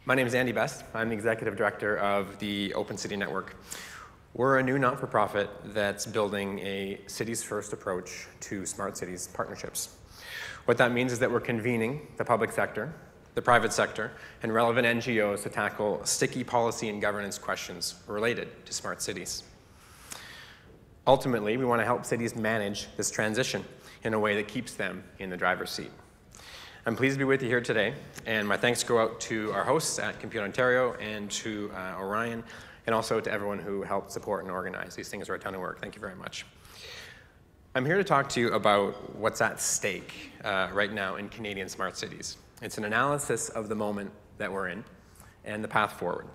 My name is Andy Best. I'm the Executive Director of the Open City Network. We're a new not-for-profit that's building a cities first approach to smart cities partnerships. What that means is that we're convening the public sector, the private sector, and relevant NGOs to tackle sticky policy and governance questions related to smart cities. Ultimately, we want to help cities manage this transition in a way that keeps them in the driver's seat. I'm pleased to be with you here today, and my thanks go out to our hosts at Compute Ontario and to ORION, and also to everyone who helped support and organize. These things are a ton of work. Thank you very much. I'm here to talk to you about what's at stake right now in Canadian smart cities. It's an analysis of the moment that we're in and the path forward.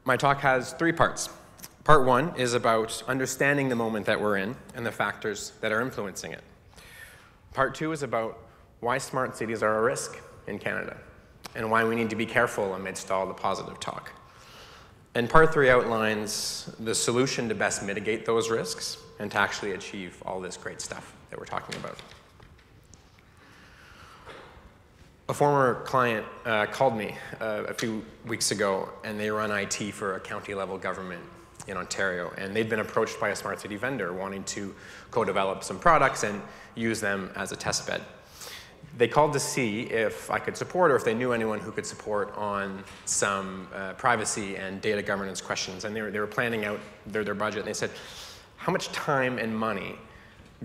My talk has three parts. Part one is about understanding the moment that we're in and the factors that are influencing it. Part two is about why smart cities are a risk in Canada and why we need to be careful amidst all the positive talk. And part three outlines the solution to best mitigate those risks and to actually achieve all this great stuff that we're talking about. A former client called me a few weeks ago, and they run IT for a county-level government in Ontario, and they'd been approached by a smart city vendor wanting to co-develop some products and use them as a test bed. They called to see if I could support or if they knew anyone who could support on some privacy and data governance questions, and they were planning out their budget, and they said, how much time and money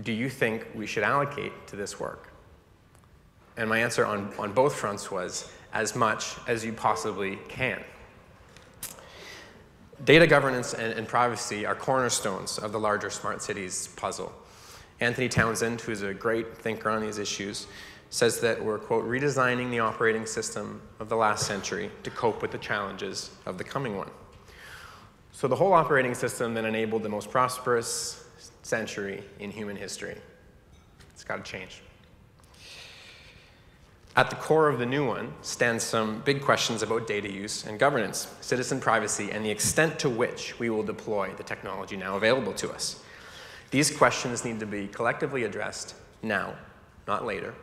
do you think we should allocate to this work? And my answer on both fronts was, as much as you possibly can. Data governance and privacy are cornerstones of the larger smart cities puzzle. Anthony Townsend, who's a great thinker on these issues, says that we're, quote, redesigning the operating system of the last century to cope with the challenges of the coming one. So the whole operating system that enabled the most prosperous century in human history, it's got to change. At the core of the new one stands some big questions about data use and governance, citizen privacy, and the extent to which we will deploy the technology now available to us. These questions need to be collectively addressed now, not later,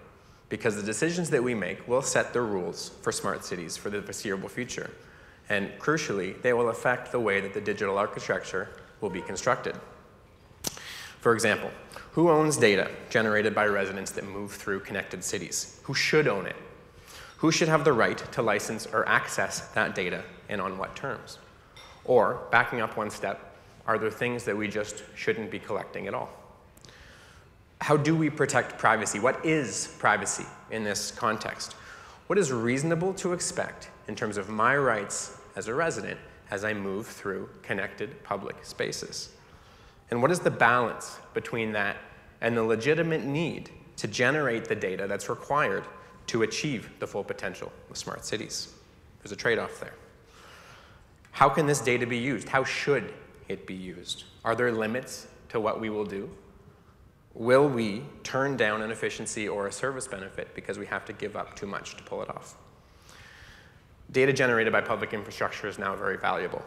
because the decisions that we make will set the rules for smart cities for the foreseeable future. And crucially, they will affect the way that the digital architecture will be constructed. For example, who owns data generated by residents that move through connected cities? Who should own it? Who should have the right to license or access that data, and on what terms? Or, backing up one step, are there things that we just shouldn't be collecting at all? How do we protect privacy? What is privacy in this context? What is reasonable to expect in terms of my rights as a resident as I move through connected public spaces? And what is the balance between that and the legitimate need to generate the data that's required to achieve the full potential of smart cities? There's a trade-off there. How can this data be used? How should it be used? Are there limits to what we will do? Will we turn down an efficiency or a service benefit because we have to give up too much to pull it off? Data generated by public infrastructure is now very valuable.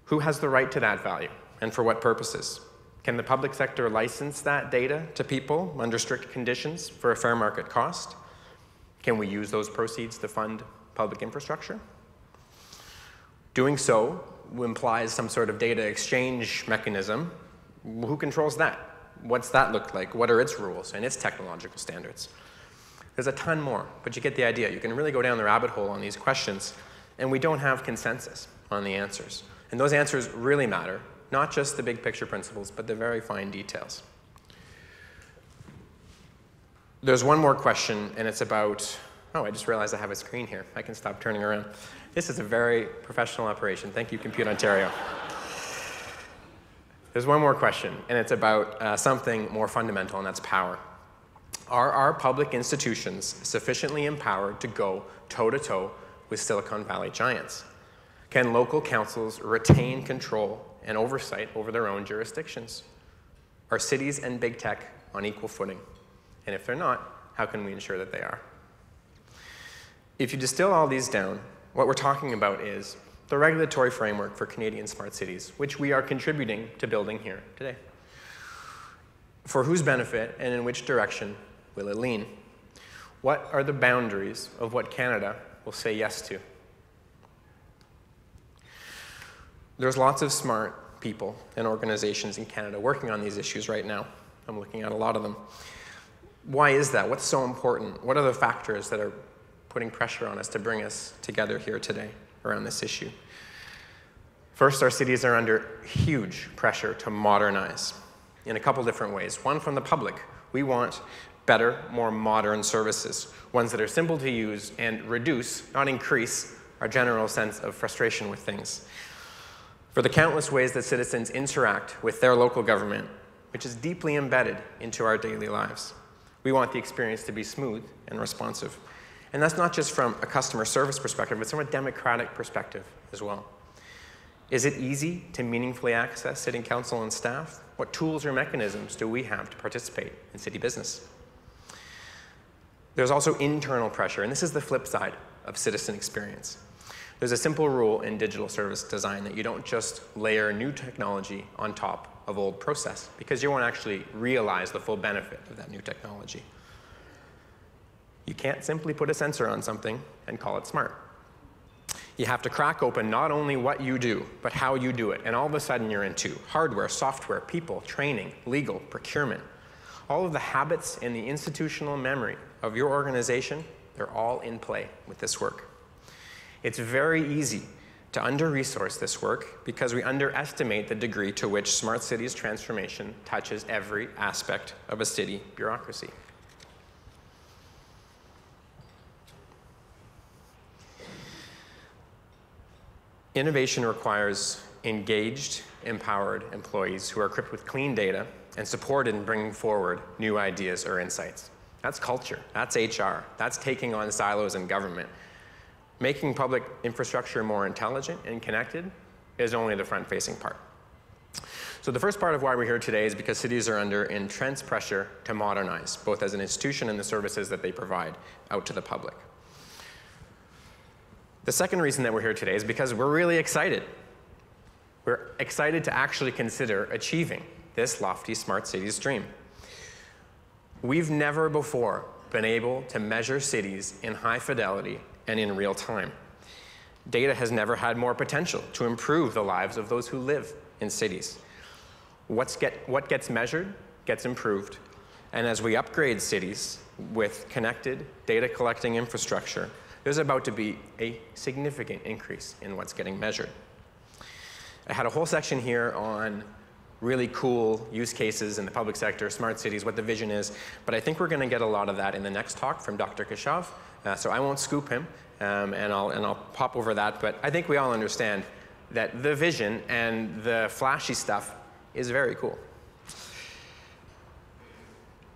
Who has the right to that value, and for what purposes? Can the public sector license that data to people under strict conditions for a fair market cost? Can we use those proceeds to fund public infrastructure? Doing so implies some sort of data exchange mechanism. Who controls that? What's that look like? What are its rules and its technological standards? There's a ton more, but you get the idea. You can really go down the rabbit hole on these questions, and we don't have consensus on the answers. And those answers really matter, not just the big picture principles, but the very fine details. There's one more question, and it's about, oh, I just realized I have a screen here. I can stop turning around. This is a very professional operation. Thank you, Compute Ontario. There's one more question, and it's about something more fundamental, and that's power. Are our public institutions sufficiently empowered to go toe-to-toe with Silicon Valley giants? Can local councils retain control and oversight over their own jurisdictions? Are cities and big tech on equal footing? And if they're not, how can we ensure that they are? If you distill all these down, what we're talking about is the regulatory framework for Canadian smart cities, which we are contributing to building here today. For whose benefit and in which direction will it lean? What are the boundaries of what Canada will will say yes to. There's lots of smart people and organizations in Canada working on these issues right now. I'm looking at a lot of them. Why is that? What's so important? What are the factors that are putting pressure on us to bring us together here today around this issue? First, our cities are under huge pressure to modernize in a couple different ways. One, from the public. We want better, more modern services, ones that are simple to use and reduce, not increase, our general sense of frustration with things. For the countless ways that citizens interact with their local government, which is deeply embedded into our daily lives. We want the experience to be smooth and responsive. And that's not just from a customer service perspective, it's from a democratic perspective as well. Is it easy to meaningfully access city council and staff? What tools or mechanisms do we have to participate in city business? There's also internal pressure, and this is the flip side of citizen experience. There's a simple rule in digital service design that you don't just layer new technology on top of old process, because you won't actually realize the full benefit of that new technology. You can't simply put a sensor on something and call it smart. You have to crack open not only what you do, but how you do it, and all of a sudden you're into hardware, software, people, training, legal, procurement. All of the habits and the institutional memory of your organization, they're all in play with this work. It's very easy to under-resource this work because we underestimate the degree to which smart cities transformation touches every aspect of a city bureaucracy. Innovation requires engaged, empowered employees who are equipped with clean data and supported in bringing forward new ideas or insights. That's culture, that's HR, that's taking on silos in government. Making public infrastructure more intelligent and connected is only the front-facing part. So the first part of why we're here today is because cities are under intense pressure to modernize, both as an institution and the services that they provide out to the public. The second reason that we're here today is because we're really excited. We're excited to actually consider achieving this lofty smart cities dream. We've never before been able to measure cities in high fidelity and in real time. Data has never had more potential to improve the lives of those who live in cities. What gets measured gets improved, and as we upgrade cities with connected data collecting infrastructure, there's about to be a significant increase in what's getting measured. I had a whole section here on really cool use cases in the public sector, smart cities, what the vision is, but I think we're going to get a lot of that in the next talk from Dr. Kashav, so I won't scoop him, and I'll pop over that, but I think we all understand that the vision and the flashy stuff is very cool.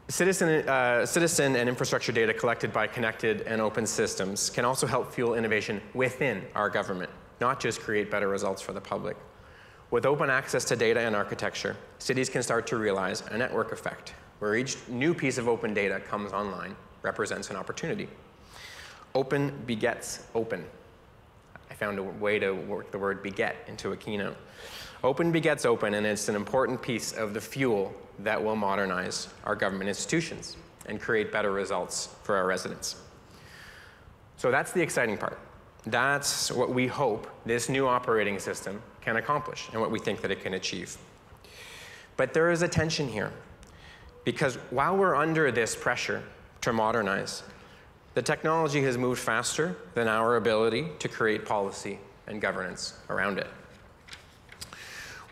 Citizen and infrastructure data collected by connected and open systems can also help fuel innovation within our government, not just create better results for the public. With open access to data and architecture, cities can start to realize a network effect, where each new piece of open data comes online represents an opportunity. Open begets open. I found a way to work the word beget into a keynote. Open begets open, and it's an important piece of the fuel that will modernize our government institutions and create better results for our residents. So that's the exciting part. That's what we hope this new operating system can accomplish and what we think that it can achieve. But there is a tension here, because while we're under this pressure to modernize, the technology has moved faster than our ability to create policy and governance around it.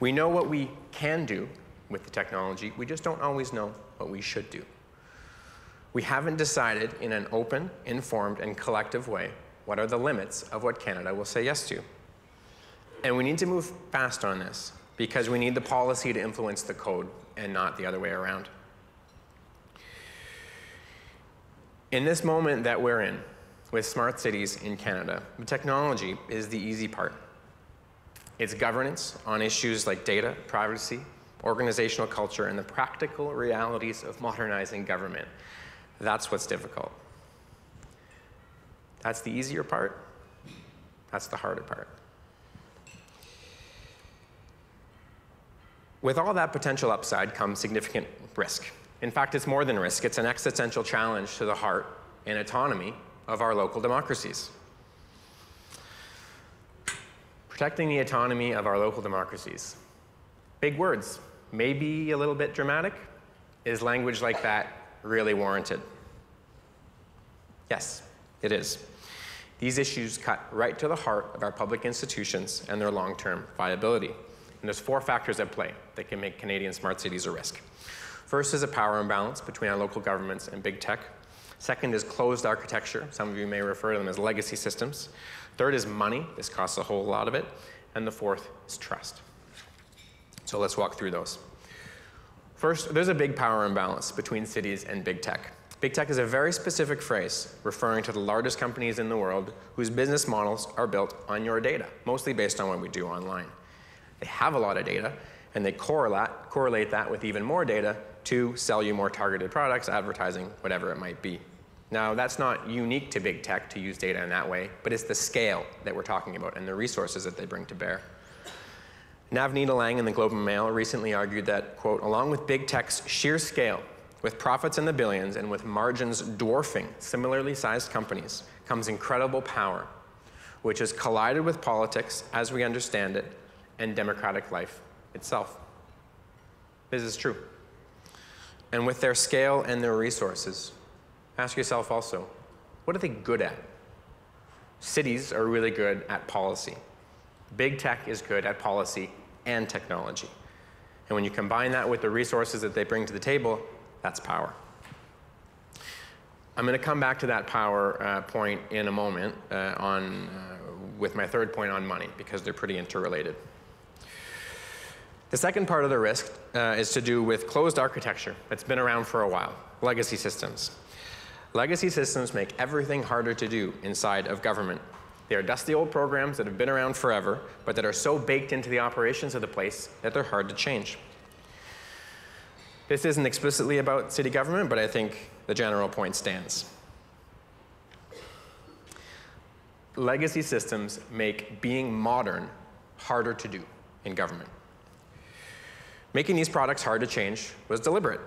We know what we can do with the technology, we just don't always know what we should do. We haven't decided in an open, informed, and collective way what are the limits of what Canada will say yes to. And we need to move fast on this, because we need the policy to influence the code and not the other way around. In this moment that we're in, with smart cities in Canada, the technology is the easy part. It's governance on issues like data, privacy, organizational culture, and the practical realities of modernizing government. That's what's difficult. That's the easier part. That's the harder part. With all that potential upside comes significant risk. In fact, it's more than risk. It's an existential challenge to the heart and autonomy of our local democracies. Protecting the autonomy of our local democracies. Big words, maybe a little bit dramatic. Is language like that really warranted? Yes, it is. These issues cut right to the heart of our public institutions and their long-term viability. And there's 4 factors at play that can make Canadian smart cities a risk. First is a power imbalance between our local governments and big tech. Second is closed architecture. Some of you may refer to them as legacy systems. Third is money. This costs a whole lot of it. And the fourth is trust. So let's walk through those. First, there's a big power imbalance between cities and big tech. Big tech is a very specific phrase referring to the largest companies in the world whose business models are built on your data, mostly based on what we do online. They have a lot of data, and they correlate that with even more data to sell you more targeted products, advertising, whatever it might be. Now, that's not unique to big tech to use data in that way, but it's the scale that we're talking about and the resources that they bring to bear. Navneeta Lang in the Globe and Mail recently argued that, quote, along with big tech's sheer scale, with profits in the billions and with margins dwarfing similarly sized companies, comes incredible power, which has collided with politics as we understand it and democratic life itself. This is true. And with their scale and their resources, ask yourself also, what are they good at? Cities are really good at policy. Big tech is good at policy and technology. And when you combine that with the resources that they bring to the table, that's power. I'm going to come back to that power point in a moment with my third point on money, because they're pretty interrelated. The second part of the risk is to do with closed architecture that's been around for a while, legacy systems. Legacy systems make everything harder to do inside of government. They are dusty old programs that have been around forever, but that are so baked into the operations of the place that they're hard to change. This isn't explicitly about city government, but I think the general point stands. Legacy systems make being modern harder to do in government. Making these products hard to change was deliberate.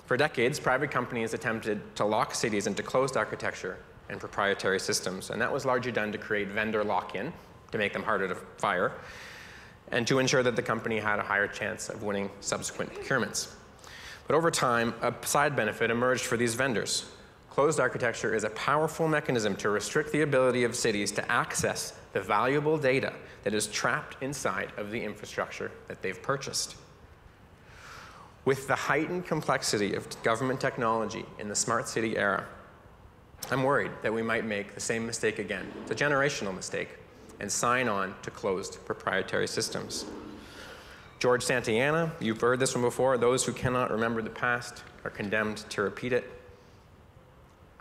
For decades, private companies attempted to lock cities into closed architecture and proprietary systems, and that was largely done to create vendor lock-in, to make them harder to fire, and to ensure that the company had a higher chance of winning subsequent procurements. But over time, a side benefit emerged for these vendors. Closed architecture is a powerful mechanism to restrict the ability of cities to access the valuable data that is trapped inside of the infrastructure that they've purchased. With the heightened complexity of government technology in the smart city era, I'm worried that we might make the same mistake again. It's a generational mistake, and sign on to closed proprietary systems. George Santayana, you've heard this one before, those who cannot remember the past are condemned to repeat it.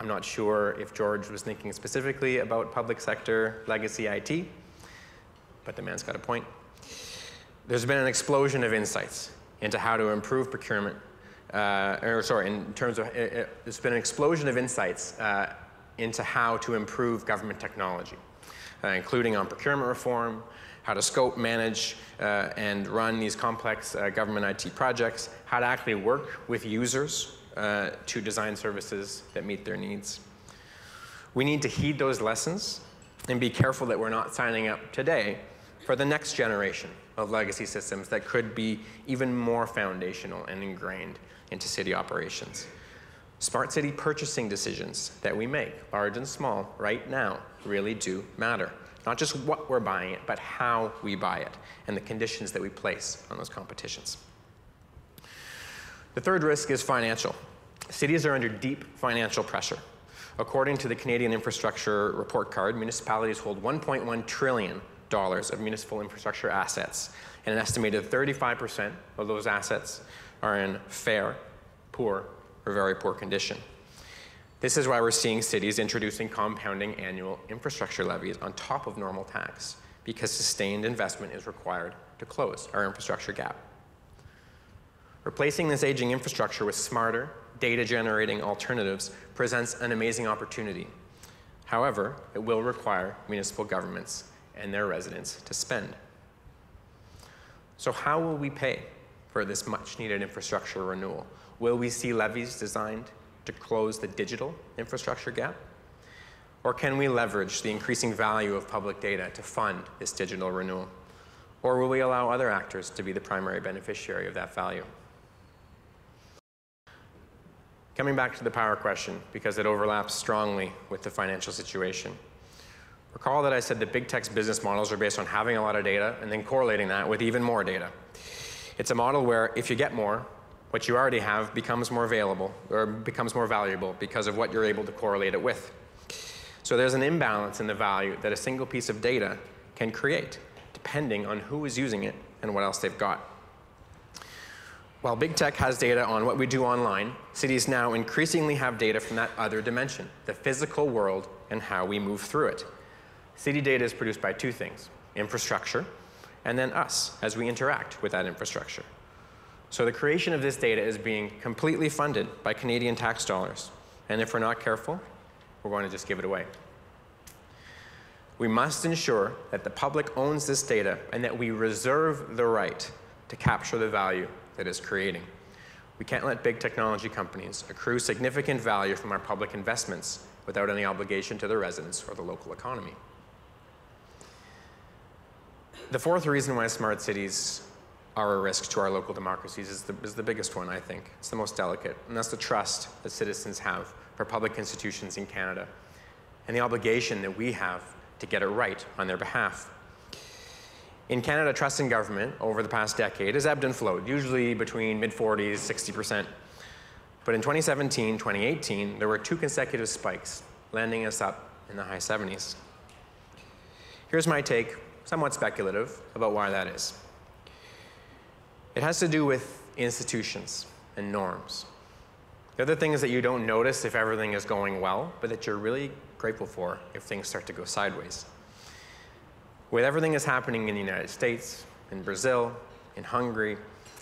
I'm not sure if George was thinking specifically about public sector legacy IT, but the man's got a point. There's been an explosion of insights into how to improve procurement, there's been an explosion of insights into how to improve government technology, including on procurement reform, how to scope, manage, and run these complex government IT projects, how to actually work with users to design services that meet their needs. We need to heed those lessons and be careful that we're not signing up today for the next generation of legacy systems that could be even more foundational and ingrained into city operations. Smart city purchasing decisions that we make, large and small, right now, really do matter. Not just what we're buying it, but how we buy it, and the conditions that we place on those competitions. The third risk is financial. Cities are under deep financial pressure. According to the Canadian Infrastructure Report Card, municipalities hold $1.1 trillion of municipal infrastructure assets, and an estimated 35% of those assets are in fair, poor, or very poor condition. This is why we're seeing cities introducing compounding annual infrastructure levies on top of normal tax, because sustained investment is required to close our infrastructure gap. Replacing this aging infrastructure with smarter, data-generating alternatives presents an amazing opportunity. However, it will require municipal governments and their residents to spend. So how will we pay for this much-needed infrastructure renewal? Will we see levies designed to close the digital infrastructure gap? Or can we leverage the increasing value of public data to fund this digital renewal? Or will we allow other actors to be the primary beneficiary of that value? Coming back to the power question, because it overlaps strongly with the financial situation. Recall that I said that big tech's business models are based on having a lot of data and then correlating that with even more data. It's a model where if you get more, what you already have becomes more available or becomes more valuable because of what you're able to correlate it with. So there's an imbalance in the value that a single piece of data can create, depending on who is using it and what else they've got. While big tech has data on what we do online, cities now increasingly have data from that other dimension, the physical world and how we move through it. City data is produced by two things, infrastructure, and then us as we interact with that infrastructure. So the creation of this data is being completely funded by Canadian tax dollars. And if we're not careful, we're going to just give it away. We must ensure that the public owns this data and that we reserve the right to capture the value that is creating. We can't let big technology companies accrue significant value from our public investments without any obligation to the residents or the local economy. The fourth reason why smart cities are a risk to our local democracies is the biggest one, I think. It's the most delicate, and that's the trust that citizens have for public institutions in Canada and the obligation that we have to get it right on their behalf. In Canada, trust in government over the past decade has ebbed and flowed, usually between mid-40s, 60%. But in 2017, 2018, there were two consecutive spikes, landing us up in the high 70s. Here's my take, somewhat speculative, about why that is. It has to do with institutions and norms. They're the things that you don't notice if everything is going well, but that you're really grateful for if things start to go sideways. With everything that's happening in the United States, in Brazil, in Hungary,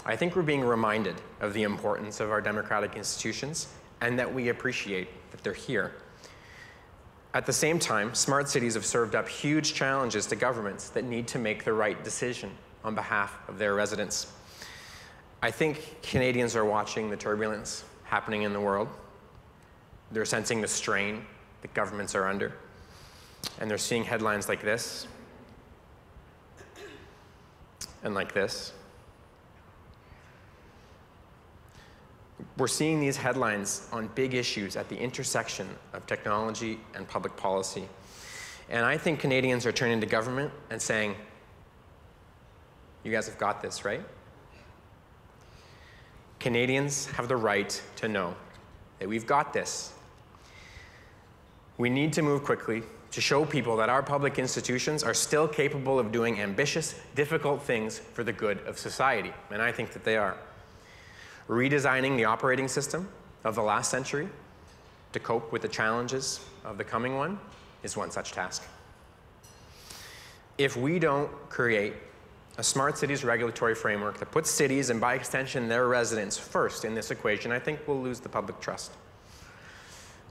I think we're being reminded of the importance of our democratic institutions and that we appreciate that they're here. At the same time, smart cities have served up huge challenges to governments that need to make the right decision on behalf of their residents. I think Canadians are watching the turbulence happening in the world. They're sensing the strain that governments are under. And they're seeing headlines like this, and like this. We're seeing these headlines on big issues at the intersection of technology and public policy. And I think Canadians are turning to government and saying, you guys have got this, right? Canadians have the right to know that we've got this. We need to move quickly to show people that our public institutions are still capable of doing ambitious, difficult things for the good of society, and I think that they are. Redesigning the operating system of the last century to cope with the challenges of the coming one is one such task. If we don't create a smart cities regulatory framework that puts cities, and by extension their residents, first in this equation, I think we'll lose the public trust.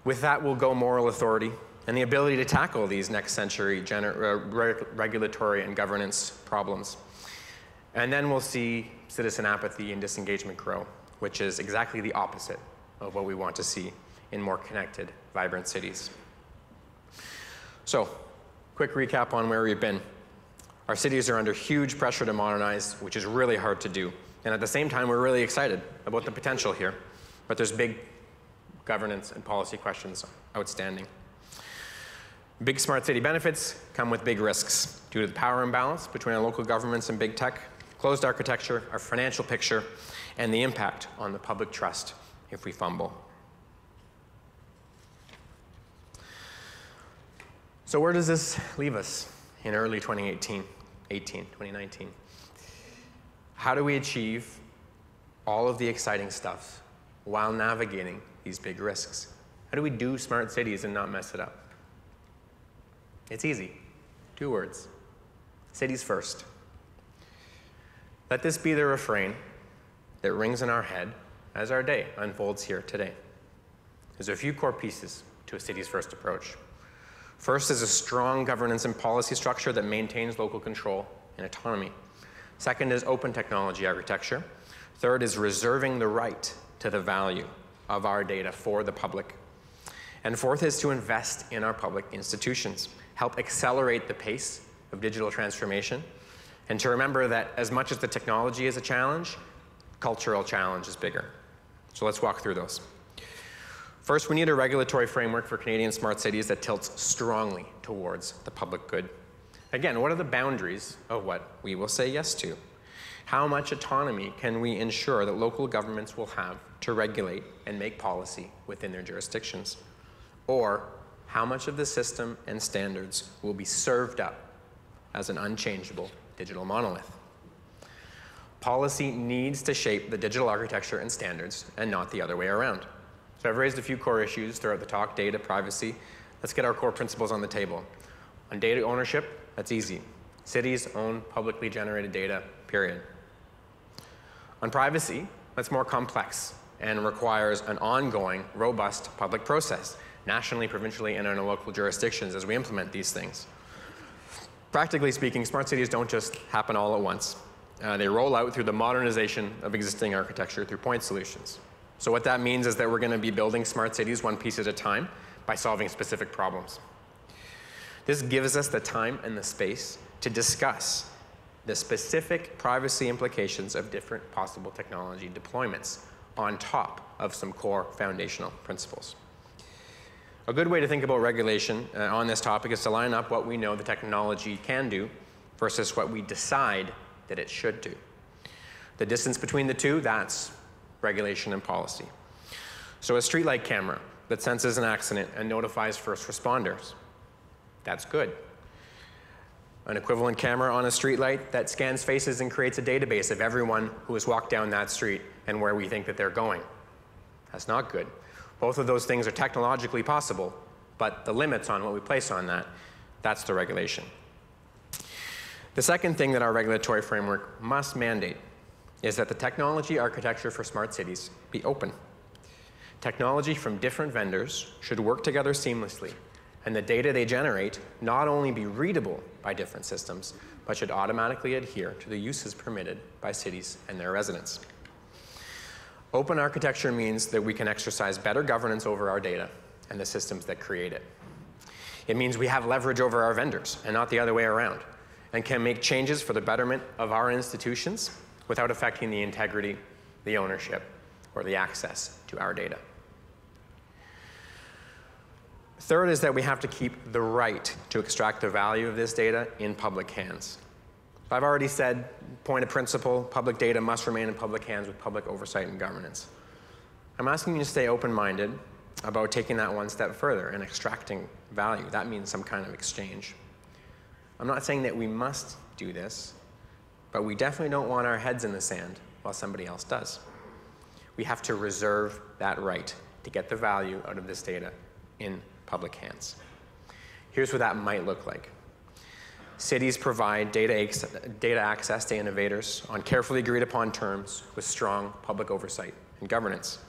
With that will go moral authority and the ability to tackle these next century regulatory and governance problems. And then we'll see citizen apathy and disengagement grow, which is exactly the opposite of what we want to see in more connected, vibrant cities. So, quick recap on where we've been. Our cities are under huge pressure to modernize, which is really hard to do. And at the same time, we're really excited about the potential here. But there's big governance and policy questions outstanding. Big smart city benefits come with big risks due to the power imbalance between our local governments and big tech, closed architecture, our financial picture, and the impact on the public trust if we fumble. So where does this leave us in early 2019? How do we achieve all of the exciting stuff while navigating these big risks? How do we do smart cities and not mess it up? It's easy. 2 words. Cities first. Let this be the refrain that rings in our head as our day unfolds here today. There's a few core pieces to a cities first approach. First is a strong governance and policy structure that maintains local control and autonomy. Second is open technology architecture. Third is reserving the right to the value of our data for the public. And fourth is to invest in our public institutions, help accelerate the pace of digital transformation, and to remember that as much as the technology is a challenge, cultural challenge is bigger. So let's walk through those. First, we need a regulatory framework for Canadian smart cities that tilts strongly towards the public good. Again, what are the boundaries of what we will say yes to? How much autonomy can we ensure that local governments will have to regulate and make policy within their jurisdictions? Or how much of the system and standards will be served up as an unchangeable digital monolith? Policy needs to shape the digital architecture and standards and not the other way around. So I've raised a few core issues throughout the talk: data, privacy. Let's get our core principles on the table. On data ownership, that's easy. Cities own publicly generated data, period. On privacy, that's more complex and requires an ongoing, robust public process, nationally, provincially, and in our local jurisdictions as we implement these things. Practically speaking, smart cities don't just happen all at once. They roll out through the modernization of existing architecture through point solutions. So what that means is that we're going to be building smart cities one piece at a time by solving specific problems. This gives us the time and the space to discuss the specific privacy implications of different possible technology deployments on top of some core foundational principles. A good way to think about regulation on this topic is to line up what we know the technology can do versus what we decide that it should do. The distance between the two, that's regulation and policy. So a streetlight camera that senses an accident and notifies first responders, that's good. An equivalent camera on a streetlight that scans faces and creates a database of everyone who has walked down that street and where we think that they're going, that's not good. Both of those things are technologically possible, but the limits on what we place on that, that's the regulation. The second thing that our regulatory framework must mandate is that the technology architecture for smart cities be open. Technology from different vendors should work together seamlessly, and the data they generate not only be readable by different systems, but should automatically adhere to the uses permitted by cities and their residents. Open architecture means that we can exercise better governance over our data and the systems that create it. It means we have leverage over our vendors and not the other way around, and can make changes for the betterment of our institutions without affecting the integrity, the ownership, or the access to our data. Third is that we have to keep the right to extract the value of this data in public hands. I've already said, point of principle, public data must remain in public hands with public oversight and governance. I'm asking you to stay open-minded about taking that one step further and extracting value. That means some kind of exchange. I'm not saying that we must do this, but we definitely don't want our heads in the sand while somebody else does. We have to reserve that right to get the value out of this data in public hands. Here's what that might look like. Cities provide data access to innovators on carefully agreed upon terms with strong public oversight and governance.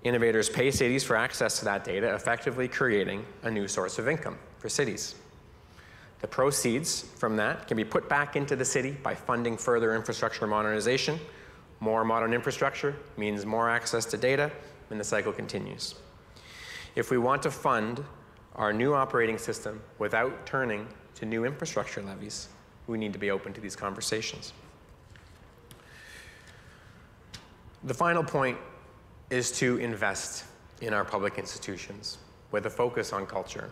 Innovators pay cities for access to that data, effectively creating a new source of income for cities. The proceeds from that can be put back into the city by funding further infrastructure modernization. More modern infrastructure means more access to data, and the cycle continues. If we want to fund our new operating system without turning to new infrastructure levies, we need to be open to these conversations. The final point is to invest in our public institutions with a focus on culture.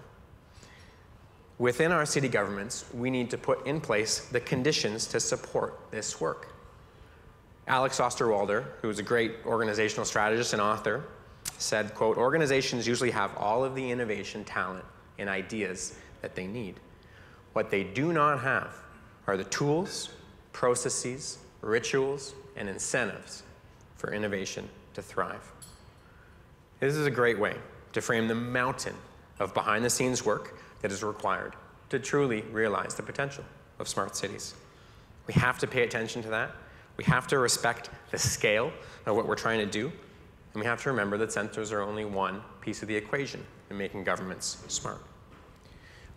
Within our city governments, we need to put in place the conditions to support this work. Alex Osterwalder, who is a great organizational strategist and author, said, quote, "Organizations usually have all of the innovation, talent, and ideas that they need. What they do not have are the tools, processes, rituals, and incentives for innovation to thrive." This is a great way to frame the mountain of behind-the-scenes work that is required to truly realize the potential of smart cities. We have to pay attention to that. We have to respect the scale of what we're trying to do. And we have to remember that sensors are only one piece of the equation in making governments smart.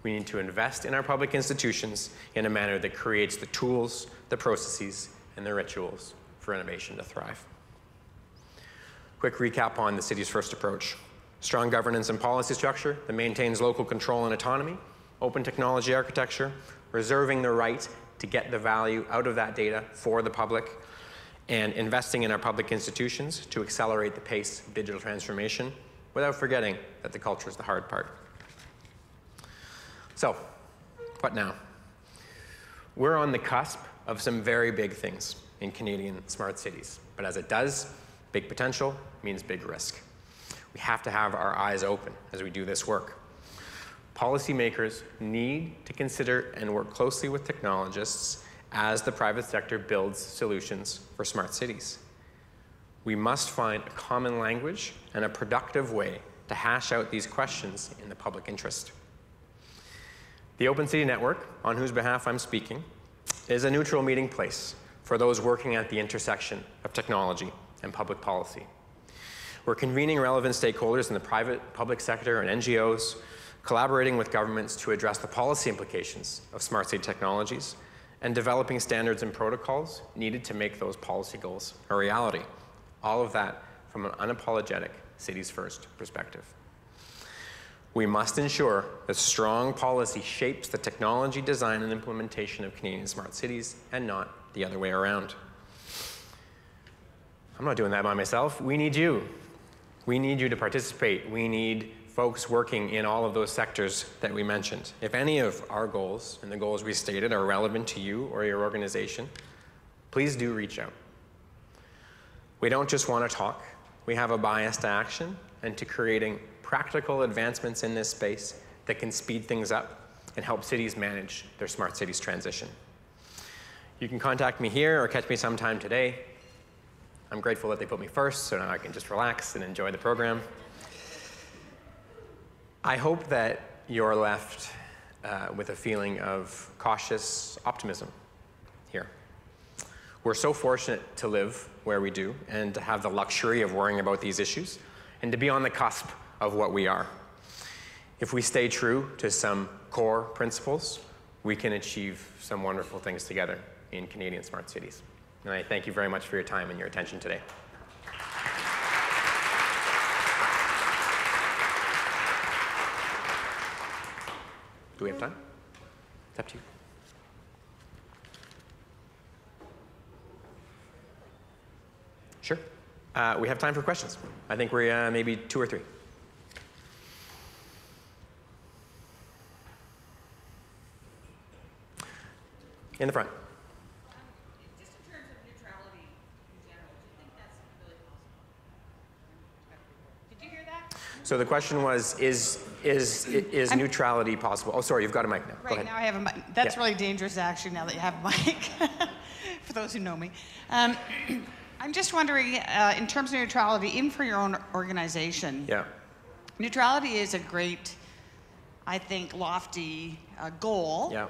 We need to invest in our public institutions in a manner that creates the tools, the processes, and the rituals for innovation to thrive. Quick recap on the city's first approach. strong governance and policy structure that maintains local control and autonomy, open technology architecture, reserving the right to get the value out of that data for the public, and investing in our public institutions to accelerate the pace of digital transformation without forgetting that the culture is the hard part. So, what now? We're on the cusp of some very big things in Canadian smart cities, but as it does, big potential means big risk. We have to have our eyes open as we do this work. Policymakers need to consider and work closely with technologists as the private sector builds solutions for smart cities. We must find a common language and a productive way to hash out these questions in the public interest. The Open City Network, on whose behalf I'm speaking, is a neutral meeting place for those working at the intersection of technology and public policy. We're convening relevant stakeholders in the private, public sector and NGOs, collaborating with governments to address the policy implications of smart city technologies, and developing standards and protocols needed to make those policy goals a reality. All of that from an unapologetic cities first perspective. We must ensure that strong policy shapes the technology design and implementation of Canadian smart cities and not the other way around. I'm not doing that by myself. We need you. We need you to participate. We need folks working in all of those sectors that we mentioned. If any of our goals and the goals we stated are relevant to you or your organization, please do reach out. We don't just want to talk. We have a bias to action and to creating practical advancements in this space that can speed things up and help cities manage their smart cities transition. You can contact me here or catch me sometime today. I'm grateful that they put me first, so now I can just relax and enjoy the program. I hope that you're left with a feeling of cautious optimism here. We're so fortunate to live where we do and to have the luxury of worrying about these issues and to be on the cusp of what we are. If we stay true to some core principles, we can achieve some wonderful things together in Canadian smart cities. And I thank you very much for your time and your attention today. Do we have time? It's up to you. Sure. We have time for questions. I think we're maybe 2 or 3. In the front. Just in terms of neutrality in general, do you think that's really possible? Did you hear that? So the question was, is neutrality possible? Oh, sorry, you've got a mic now. Go ahead. Now I have a mic. That's really dangerous, actually, now that you have a mic, for those who know me. I'm just wondering, in terms of neutrality, even for your own organization, neutrality is a great, I think, lofty goal. Yeah.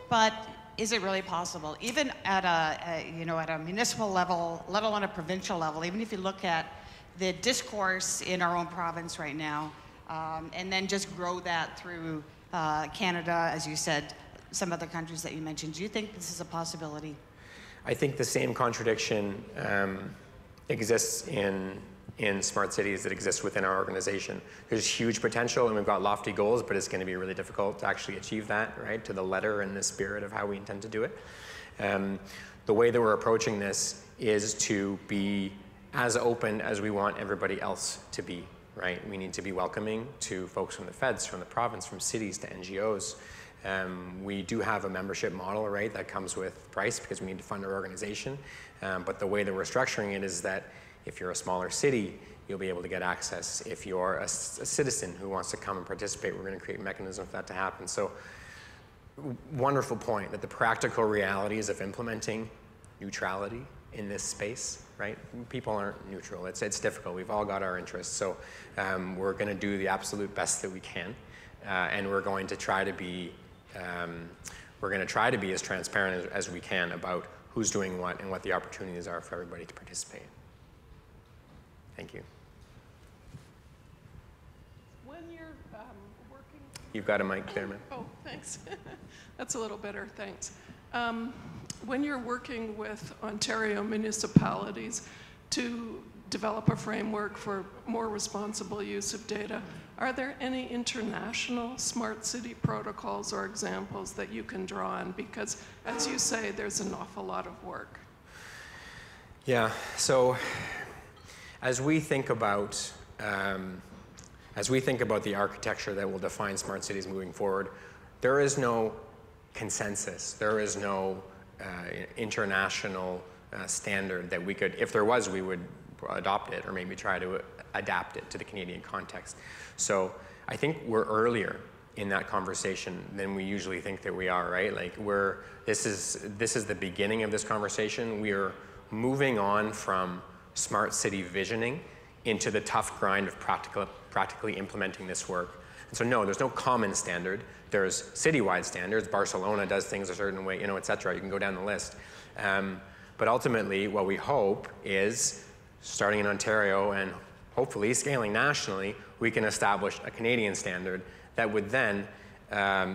But is it really possible? Even at a municipal level, let alone a provincial level, even if you look at the discourse in our own province right now, and then just grow that through Canada, as you said, some other countries that you mentioned. Do you think this is a possibility? I think the same contradiction exists in smart cities that exist within our organization. There's huge potential and we've got lofty goals, but it's going to be really difficult to actually achieve that, right, to the letter and the spirit of how we intend to do it. The way that we're approaching this is to be as open as we want everybody else to be, right? We need to be welcoming to folks from the feds, from the province, from cities to NGOs. We do have a membership model, right, that comes with price because we need to fund our organization. But the way that we're structuring it is that if you're a smaller city, you'll be able to get access. If you're a citizen who wants to come and participate, we're going to create mechanisms for that to happen. So, wonderful point that the practical realities of implementing neutrality in this space, right? People aren't neutral. It's difficult. We've all got our interests. So we're going to do the absolute best that we can, and we're going to try to be as transparent as we can about who's doing what and what the opportunities are for everybody to participate. Thank you. When you're working... You've got a mic there, man. Oh, thanks. That's a little better, thanks. When you're working with Ontario municipalities to develop a framework for more responsible use of data. Are there any international smart city protocols or examples that you can draw on? Because, as you say, there's an awful lot of work. Yeah, so as we think about the architecture that will define smart cities moving forward, there is no consensus. There is no international standard that we could, if there was, we would adopt it or maybe try to adapt it to the Canadian context. So I think we're earlier in that conversation than we usually think that we are, right? Like this is the beginning of this conversation. We are moving on from smart city visioning into the tough grind of practically implementing this work. And so no, there's no common standard. There's citywide standards. Barcelona does things a certain way, et cetera. You can go down the list. But ultimately, what we hope is, starting in Ontario and hopefully scaling nationally, we can establish a Canadian standard that would then,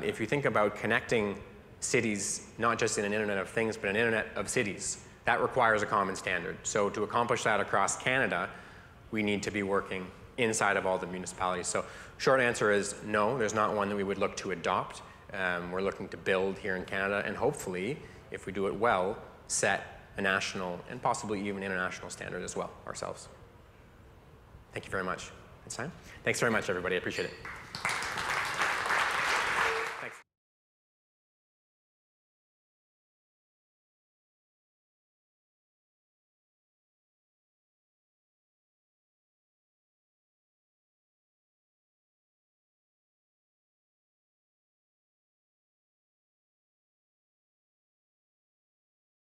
if you think about connecting cities, not just in an Internet of Things, but an Internet of Cities, that requires a common standard. So to accomplish that across Canada, we need to be working inside of all the municipalities. So short answer is no, there's not one that we would look to adopt. We're looking to build here in Canada, and hopefully, if we do it well, set a national and possibly even international standard as well ourselves. Thank you very much. That's time. Thanks very much, everybody. I appreciate it.